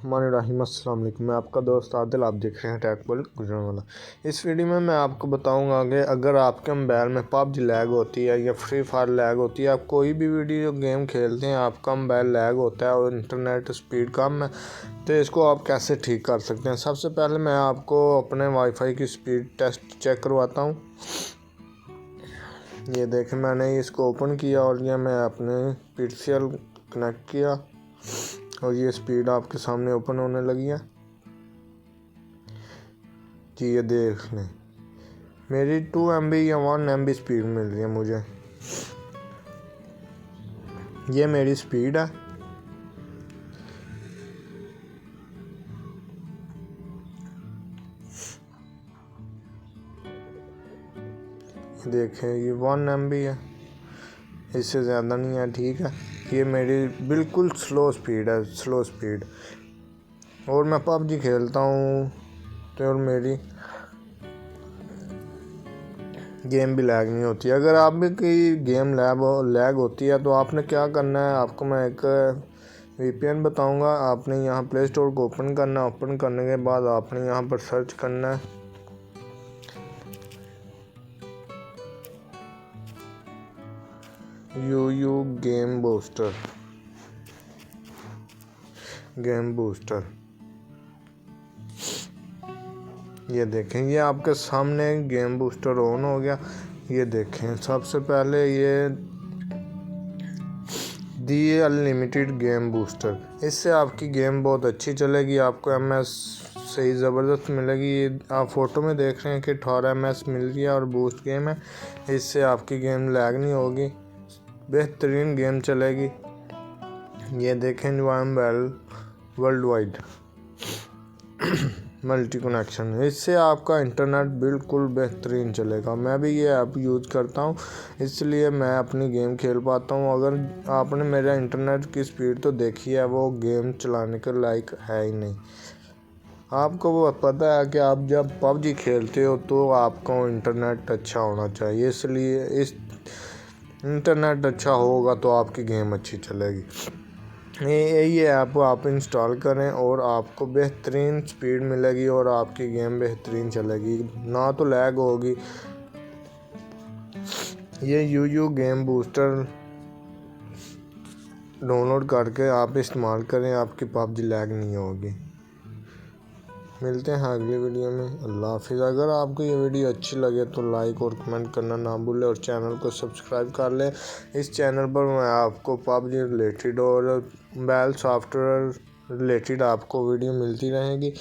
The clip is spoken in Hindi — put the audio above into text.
हमारे रहीम अस्सलाम वालेकुम। मैं आपका दोस्त आदिल, आप देख रहे हैं टेक वर्ल्ड गुजरांवाला। इस वीडियो में मैं आपको बताऊंगा कि अगर आपके मोबाइल में पबजी लैग होती है या फ्री फायर लैग होती है, आप कोई भी वीडियो गेम खेलते हैं, आपका मोबाइल लैग होता है और इंटरनेट स्पीड कम है, तो इसको आप कैसे ठीक कर सकते हैं। सबसे पहले मैं आपको अपने वाईफाई की स्पीड टेस्ट चेक करवाता हूँ। ये देखें, मैंने इसको ओपन किया और ये मैं अपने पीसीएल कनेक्ट किया और ये स्पीड आपके सामने ओपन होने लगी है जी। ये देख लें, मेरी 2 MB या 1 MB स्पीड मिल रही है मुझे। ये मेरी स्पीड है। देखें, ये 1 MB है, इससे ज़्यादा नहीं है। ठीक है, ये मेरी बिल्कुल स्लो स्पीड है, स्लो स्पीड। और मैं पबजी खेलता हूँ तो और मेरी गेम भी लैग नहीं होती। अगर आप भी कोई गेम लैग होती है तो आपने क्या करना है, आपको मैं एक VPN बताऊंगा। आपने यहाँ प्ले स्टोर को ओपन करना है। ओपन करने के बाद आपने यहाँ पर सर्च करना है यूयू गेम बूस्टर। ये देखें, ये आपके सामने गेम बूस्टर ऑन हो गया। ये देखें, सबसे पहले ये दी अनलिमिटेड गेम बूस्टर, इससे आपकी गेम बहुत अच्छी चलेगी, आपको MS सही ज़बरदस्त मिलेगी। ये आप फ़ोटो में देख रहे हैं कि 18 MS मिल रही है और बूस्ट गेम है। इससे आपकी गेम लैग नहीं होगी, बेहतरीन गेम चलेगी। ये देखें, वर्ल्ड वाइड मल्टी कनेक्शन, इससे आपका इंटरनेट बिल्कुल बेहतरीन चलेगा। मैं भी ये ऐप यूज़ करता हूँ, इसलिए मैं अपनी गेम खेल पाता हूँ। अगर आपने मेरा इंटरनेट की स्पीड तो देखी है, वो गेम चलाने के लायक है ही नहीं। आपको वो पता है कि आप जब पबजी खेलते हो तो आपको इंटरनेट अच्छा होना चाहिए, इसलिए इस इंटरनेट अच्छा होगा तो आपकी गेम अच्छी चलेगी। ये ऐप आप इंस्टॉल करें और आपको बेहतरीन स्पीड मिलेगी और आपकी गेम बेहतरीन चलेगी, ना तो लैग होगी। ये यूयू गेम बूस्टर डाउनलोड करके आप इस्तेमाल करें, आपकी पबजी लैग नहीं होगी। मिलते हैं अगली वीडियो में। अल्लाह हाफिज़। अगर आपको ये वीडियो अच्छी लगे तो लाइक और कमेंट करना ना भूलें और चैनल को सब्सक्राइब कर लें। इस चैनल पर मैं आपको पबजी रिलेटेड और मोबाइल सॉफ्टवेयर रिलेटेड आपको वीडियो मिलती रहेगी।